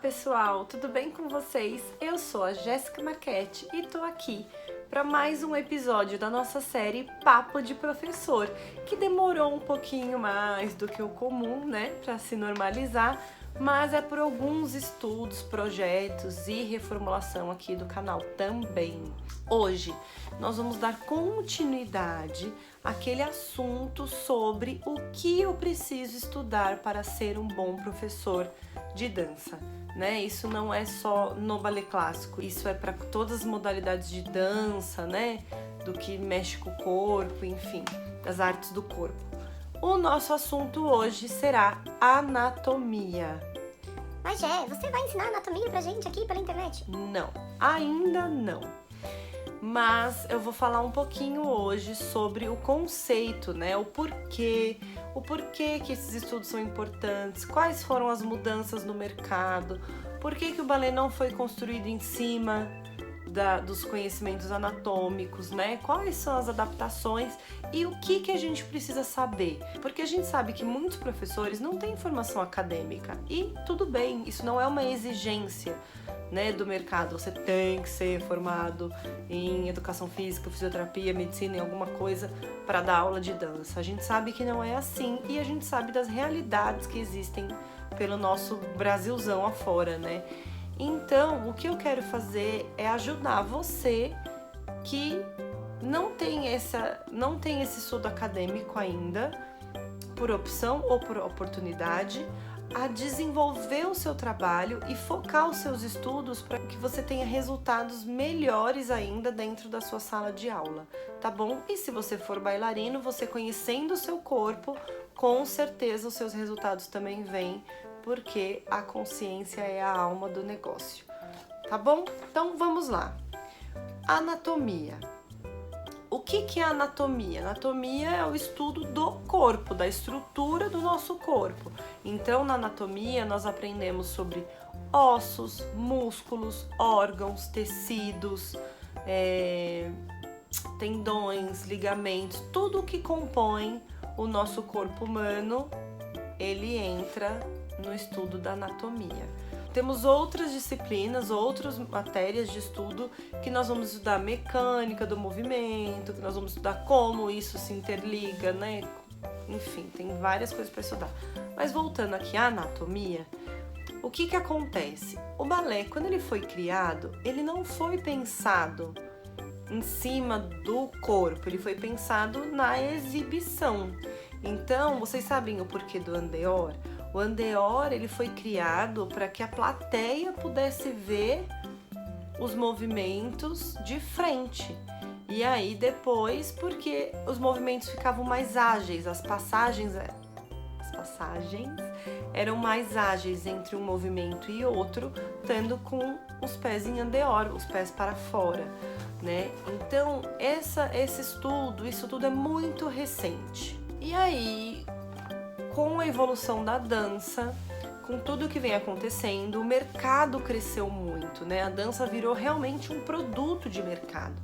pessoal, tudo bem com vocês? Eu sou a Jéssica Marchetti e tô aqui para mais um episódio da nossa série Papo de Professor, que demorou um pouquinho mais do que o comum, né, para se normalizar, mas é por alguns estudos, projetos e reformulação aqui do canal também. Hoje nós vamos dar continuidade àquele assunto sobre o que eu preciso estudar para ser um bom professor de dança, né? Isso não é só no balé clássico, isso é para todas as modalidades de dança, né? Do que mexe com o corpo, enfim, das artes do corpo. O nosso assunto hoje será anatomia. Mas Jé, você vai ensinar anatomia pra gente aqui pela internet? Não, ainda não. Mas eu vou falar um pouquinho hoje sobre o conceito, né? O porquê que esses estudos são importantes, quais foram as mudanças no mercado, por que o balé não foi construído em cima dos conhecimentos anatômicos, né? Quais são as adaptações e o que a gente precisa saber. Porque a gente sabe que muitos professores não têm formação acadêmica e tudo bem, isso não é uma exigência, né, do mercado. Você tem que ser formado em educação física, fisioterapia, medicina, em alguma coisa para dar aula de dança. A gente sabe que não é assim e a gente sabe das realidades que existem pelo nosso Brasilzão afora, né? Então, o que eu quero fazer é ajudar você que não tem esse estudo acadêmico ainda, por opção ou por oportunidade, a desenvolver o seu trabalho e focar os seus estudos para que você tenha resultados melhores ainda dentro da sua sala de aula, tá bom? E se você for bailarino, você conhecendo o seu corpo, com certeza os seus resultados também vêm, porque a consciência é a alma do negócio, tá bom? Então vamos lá. Anatomia. O que é anatomia? Anatomia é o estudo do corpo, da estrutura do nosso corpo. Então, na anatomia, nós aprendemos sobre ossos, músculos, órgãos, tecidos, tendões, ligamentos, tudo que compõe o nosso corpo humano, ele entra no estudo da anatomia. Temos outras disciplinas, outras matérias de estudo que nós vamos estudar mecânica do movimento, que nós vamos estudar como isso se interliga, né? Enfim, tem várias coisas para estudar. Mas voltando aqui à anatomia, o que acontece? O balé, quando ele foi criado, ele não foi pensado em cima do corpo, ele foi pensado na exibição. Então, vocês sabem o porquê do andeor? O andeor, ele foi criado para que a plateia pudesse ver os movimentos de frente. E aí depois, porque os movimentos ficavam mais ágeis, as passagens eram mais ágeis entre um movimento e outro, estando com os pés em andeor, os pés para fora, né? Então, isso tudo é muito recente. E aí, com a evolução da dança, com tudo que vem acontecendo, o mercado cresceu muito, né? A dança virou realmente um produto de mercado.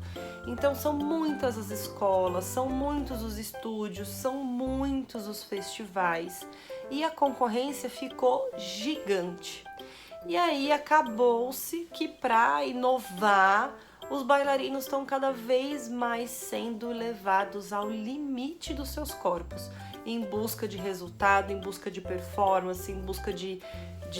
Então são muitas as escolas, são muitos os estúdios, são muitos os festivais e a concorrência ficou gigante. E aí acabou-se que para inovar, os bailarinos estão cada vez mais sendo levados ao limite dos seus corpos, em busca de resultado, em busca de performance, em busca de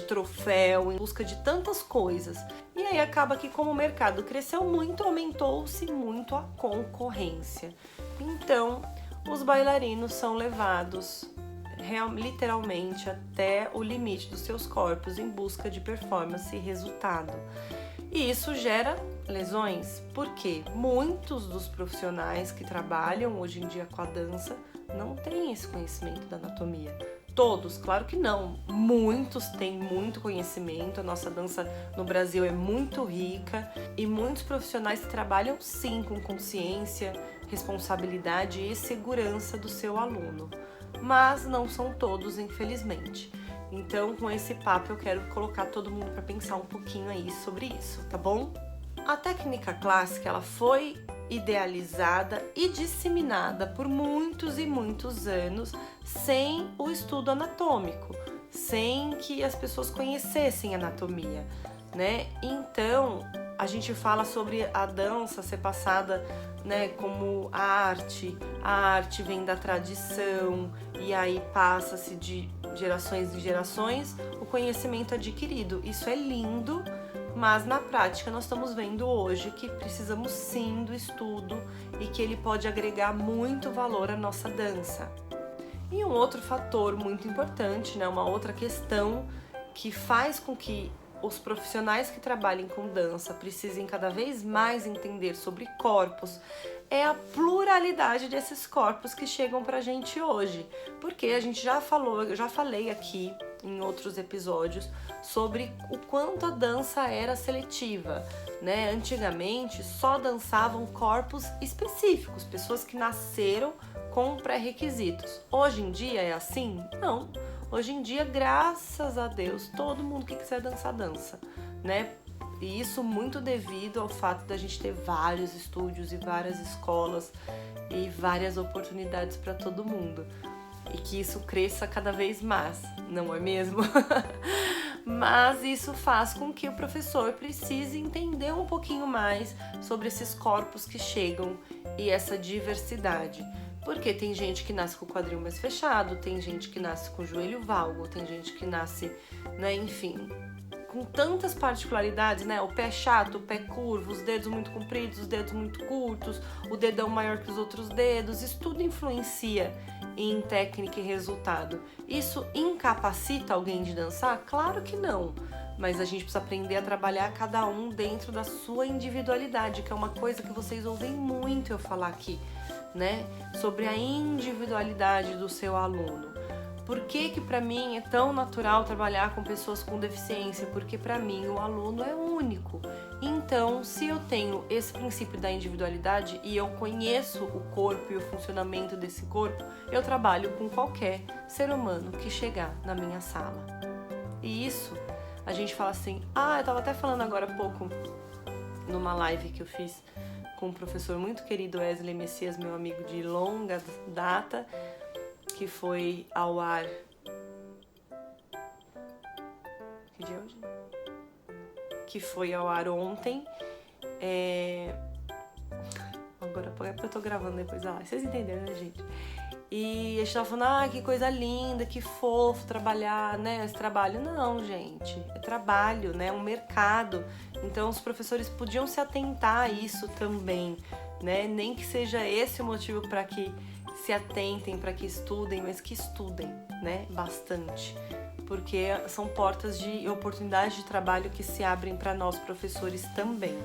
troféu, em busca de tantas coisas. E aí acaba que, como o mercado cresceu muito, aumentou-se muito a concorrência. Então, os bailarinos são levados literalmente até o limite dos seus corpos em busca de performance e resultado. E isso gera lesões, porque muitos dos profissionais que trabalham hoje em dia com a dança não têm esse conhecimento da anatomia. Todos, claro que não. Muitos têm muito conhecimento, a nossa dança no Brasil é muito rica e muitos profissionais trabalham sim com consciência, responsabilidade e segurança do seu aluno. Mas não são todos, infelizmente. Então, com esse papo, eu quero colocar todo mundo para pensar um pouquinho aí sobre isso, tá bom? A técnica clássica, ela foi idealizada e disseminada por muitos e muitos anos sem o estudo anatômico, sem que as pessoas conhecessem anatomia, né? Então, a gente fala sobre a dança ser passada, né, como arte. A arte vem da tradição e aí passa-se de gerações em gerações o conhecimento adquirido. Isso é lindo, mas na prática nós estamos vendo hoje que precisamos sim do estudo e que ele pode agregar muito valor à nossa dança. E um outro fator muito importante, né, uma outra questão que faz com que os profissionais que trabalhem com dança precisem cada vez mais entender sobre corpos é a pluralidade desses corpos que chegam pra gente hoje. Porque a gente já falou, eu já falei aqui em outros episódios sobre o quanto a dança era seletiva, né? Antigamente só dançavam corpos específicos, pessoas que nasceram com pré-requisitos. Hoje em dia é assim? Não. Hoje em dia, graças a Deus, todo mundo que quiser dançar, dança, né? E isso muito devido ao fato da gente ter vários estúdios e várias escolas e várias oportunidades para todo mundo. E que isso cresça cada vez mais, não é mesmo? Mas isso faz com que o professor precise entender um pouquinho mais sobre esses corpos que chegam e essa diversidade. Porque tem gente que nasce com o quadril mais fechado, tem gente que nasce com o joelho valgo, tem gente que nasce, né, enfim, com tantas particularidades, né? O pé chato, o pé curvo, os dedos muito compridos, os dedos muito curtos, o dedão maior que os outros dedos, isso tudo influencia em técnica e resultado. Isso incapacita alguém de dançar? Claro que não. Mas a gente precisa aprender a trabalhar cada um dentro da sua individualidade, que é uma coisa que vocês ouvem muito eu falar aqui, né? Sobre a individualidade do seu aluno. Por que para mim é tão natural trabalhar com pessoas com deficiência? Porque para mim o aluno é único. Então, se eu tenho esse princípio da individualidade e eu conheço o corpo e o funcionamento desse corpo, eu trabalho com qualquer ser humano que chegar na minha sala. E isso, a gente fala assim, eu tava até falando agora há pouco numa live que eu fiz com um professor muito querido, Wesley Messias, meu amigo de longa data, que foi ao ar... Que dia é hoje? Que foi ao ar ontem. Agora eu tô gravando depois da live. Vocês entenderam, né, gente? E a gente tava falando, que coisa linda, que fofo trabalhar, né? Esse trabalho. Não, gente. É trabalho, né? É um mercado. Então, os professores podiam se atentar a isso também, né? Nem que seja esse o motivo para que se atentem, para que estudem, mas que estudem, né? Bastante. Porque são portas de oportunidades de trabalho que se abrem para nós, professores, também.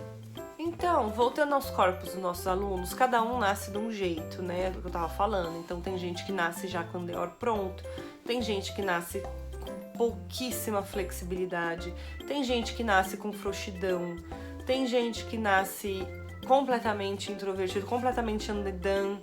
Então, voltando aos corpos dos nossos alunos, cada um nasce de um jeito, né? Do que eu tava falando. Então, tem gente que nasce já com o deor pronto, tem gente que nasce com pouquíssima flexibilidade, tem gente que nasce com frouxidão, tem gente que nasce completamente introvertido, completamente andedã.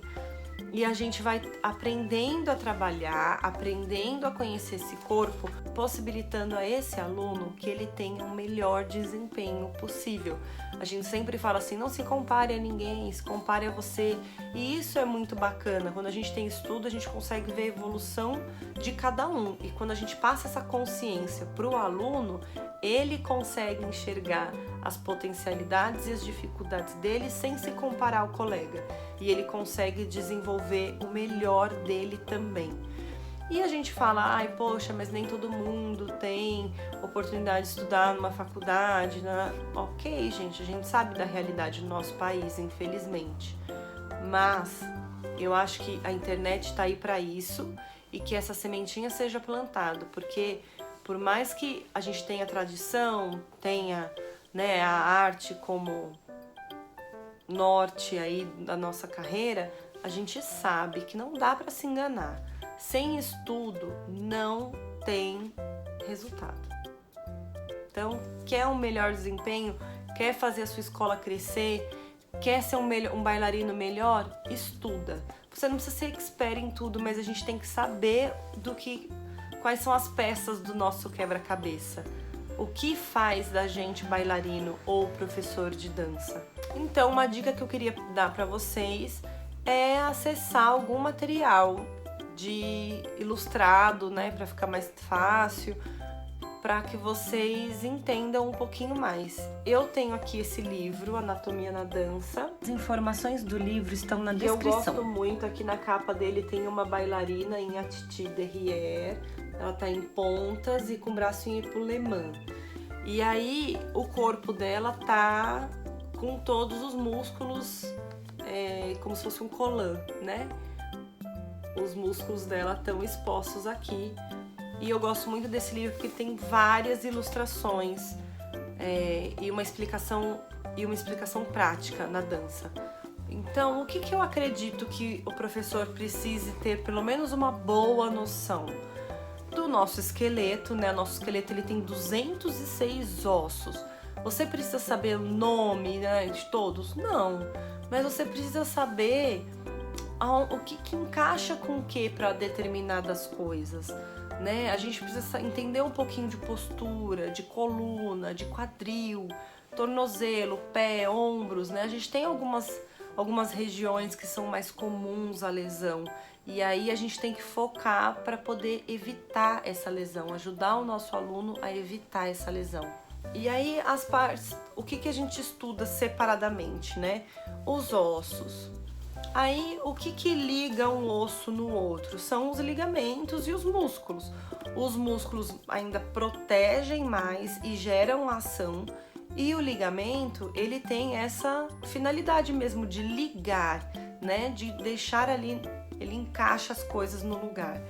E a gente vai aprendendo a trabalhar, aprendendo a conhecer esse corpo, possibilitando a esse aluno que ele tenha o melhor desempenho possível. A gente sempre fala assim, não se compare a ninguém, se compare a você. E isso é muito bacana. Quando a gente tem estudo, a gente consegue ver a evolução de cada um. E quando a gente passa essa consciência para o aluno, ele consegue enxergar as potencialidades e as dificuldades dele sem se comparar ao colega. E ele consegue desenvolver o melhor dele também. E a gente fala, poxa, mas nem todo mundo tem oportunidade de estudar numa faculdade, né? Ok, gente, a gente sabe da realidade do nosso país, infelizmente. Mas eu acho que a internet tá aí para isso e que essa sementinha seja plantada, porque por mais que a gente tenha tradição, tenha, né, a arte como norte aí da nossa carreira, a gente sabe que não dá para se enganar. Sem estudo não tem resultado. Então, quer um melhor desempenho, quer fazer a sua escola crescer, quer ser um bailarino melhor, estuda. Você não precisa ser expert em tudo, mas a gente tem que saber quais são as peças do nosso quebra-cabeça. O que faz da gente bailarino ou professor de dança? Então, uma dica que eu queria dar para vocês é acessar algum material de ilustrado, né, para ficar mais fácil, para que vocês entendam um pouquinho mais. Eu tenho aqui esse livro, Anatomia na Dança. As informações do livro estão na descrição. Eu gosto muito, aqui na capa dele tem uma bailarina em attitude derrière. Ela tá em pontas e com o braço em épaulement. E aí o corpo dela tá com todos os músculos, como se fosse um colã, né? Os músculos dela estão expostos aqui. E eu gosto muito desse livro porque tem várias ilustrações e uma explicação prática na dança. Então, o que eu acredito que o professor precise ter pelo menos uma boa noção? Do nosso esqueleto, né? O nosso esqueleto ele tem 206 ossos. Você precisa saber o nome, né, de todos? Não. Mas você precisa saber o que encaixa com o que para determinadas coisas, né? A gente precisa entender um pouquinho de postura, de coluna, de quadril, tornozelo, pé, ombros, né? A gente tem algumas regiões que são mais comuns à lesão. E aí a gente tem que focar para poder evitar essa lesão, ajudar o nosso aluno a evitar essa lesão. E aí as partes, o que a gente estuda separadamente, né? Os ossos. Aí o que liga um osso no outro? São os ligamentos e os músculos. Os músculos ainda protegem mais e geram ação. E o ligamento, ele tem essa finalidade mesmo de ligar, né? De deixar ali, ele encaixa as coisas no lugar.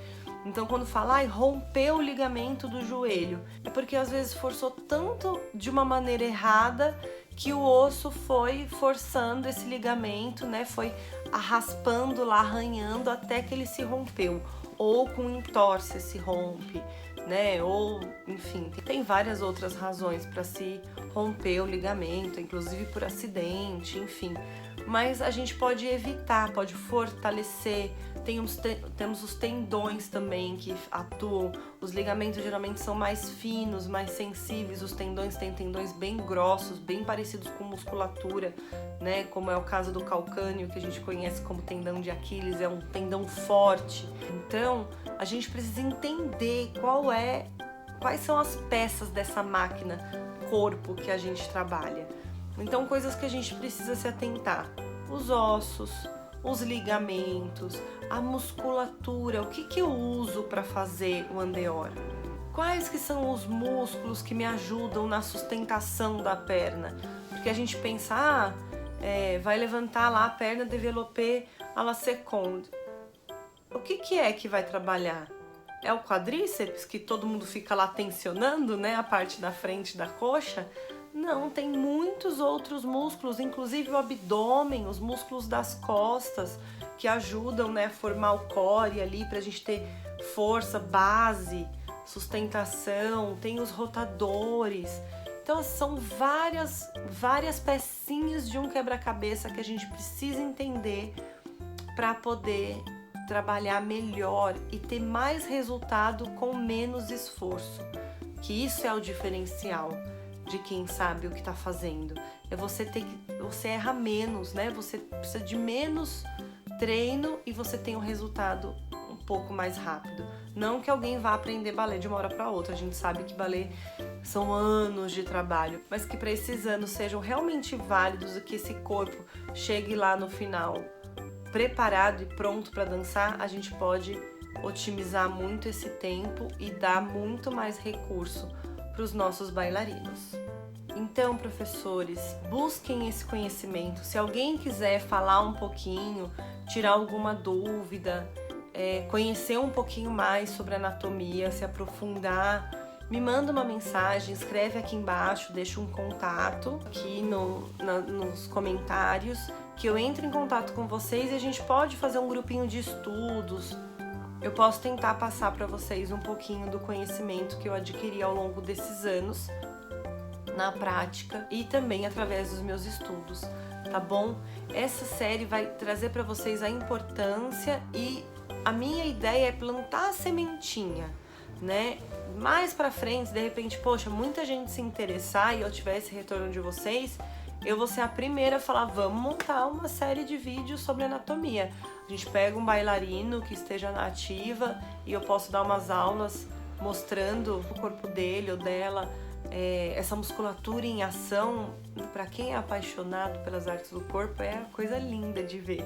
Então, quando fala, rompeu o ligamento do joelho, é porque às vezes forçou tanto de uma maneira errada que o osso foi forçando esse ligamento, né? Foi arraspando lá, arranhando até que ele se rompeu. Ou com entorse se rompe, né? Ou, enfim, tem várias outras razões para se romper o ligamento, inclusive por acidente, enfim. Mas a gente pode evitar, pode fortalecer. Temos os tendões também que atuam. Os ligamentos geralmente são mais finos, mais sensíveis. Os tendões têm tendões bem grossos, bem parecidos com musculatura, né? Como é o caso do calcâneo, que a gente conhece como tendão de Aquiles, é um tendão forte. Então, a gente precisa entender quais são as peças dessa máquina corpo que a gente trabalha. Então, coisas que a gente precisa se atentar: os ossos, os ligamentos, a musculatura, o que eu uso para fazer o andeor? Quais que são os músculos que me ajudam na sustentação da perna? Porque a gente pensa, vai levantar lá a perna développée à la seconde. O que é que vai trabalhar? É o quadríceps, que todo mundo fica lá tensionando, né, a parte da frente da coxa? Não, tem muitos outros músculos, inclusive o abdômen, os músculos das costas, que ajudam, né, a formar o core ali pra gente ter força, base, sustentação. Tem os rotadores. Então são várias pecinhas de um quebra-cabeça que a gente precisa entender para poder trabalhar melhor e ter mais resultado com menos esforço. Que isso é o diferencial de quem sabe o que está fazendo. É você erra menos, né? Você precisa de menos treino e você tem um resultado um pouco mais rápido. Não que alguém vá aprender balé de uma hora para outra. A gente sabe que balé são anos de trabalho, mas que para esses anos sejam realmente válidos e que esse corpo chegue lá no final preparado e pronto para dançar, a gente pode otimizar muito esse tempo e dar muito mais recurso para os nossos bailarinos. Então, professores, busquem esse conhecimento. Se alguém quiser falar um pouquinho, tirar alguma dúvida, conhecer um pouquinho mais sobre anatomia, se aprofundar, me manda uma mensagem, escreve aqui embaixo, deixa um contato aqui nos comentários, que eu entre em contato com vocês e a gente pode fazer um grupinho de estudos. Eu posso tentar passar para vocês um pouquinho do conhecimento que eu adquiri ao longo desses anos na prática e também através dos meus estudos, tá bom? Essa série vai trazer para vocês a importância e a minha ideia é plantar a sementinha, né? Mais para frente, de repente, poxa, muita gente se interessar e eu tiver esse retorno de vocês, eu vou ser a primeira a falar, vamos montar uma série de vídeos sobre anatomia. A gente pega um bailarino que esteja na ativa e eu posso dar umas aulas mostrando o corpo dele ou dela, essa musculatura em ação. Para quem é apaixonado pelas artes do corpo, é coisa linda de ver,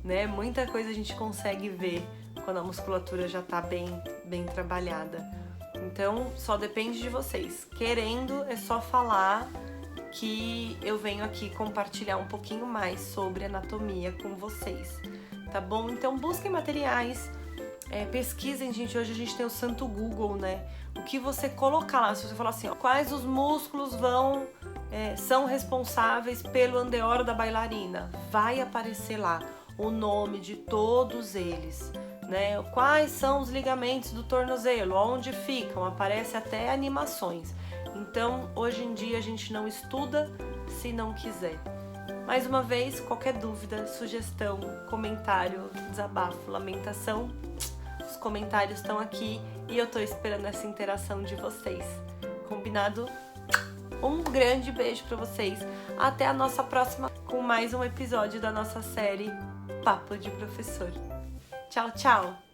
né? Muita coisa a gente consegue ver quando a musculatura já tá bem trabalhada. Então, só depende de vocês. Querendo, é só falar que eu venho aqui compartilhar um pouquinho mais sobre anatomia com vocês, tá bom? Então, busquem materiais, pesquisem, gente. Hoje a gente tem o santo Google, né? O que você colocar lá, se você falar assim, ó, quais os músculos são responsáveis pelo andeoro da bailarina, vai aparecer lá o nome de todos eles, né? Quais são os ligamentos do tornozelo, onde ficam, aparece até animações. Então, hoje em dia a gente não estuda se não quiser. Mais uma vez, qualquer dúvida, sugestão, comentário, desabafo, lamentação, os comentários estão aqui e eu tô esperando essa interação de vocês. Combinado? Um grande beijo pra vocês. Até a nossa próxima com mais um episódio da nossa série Papo de Professor. Tchau, tchau!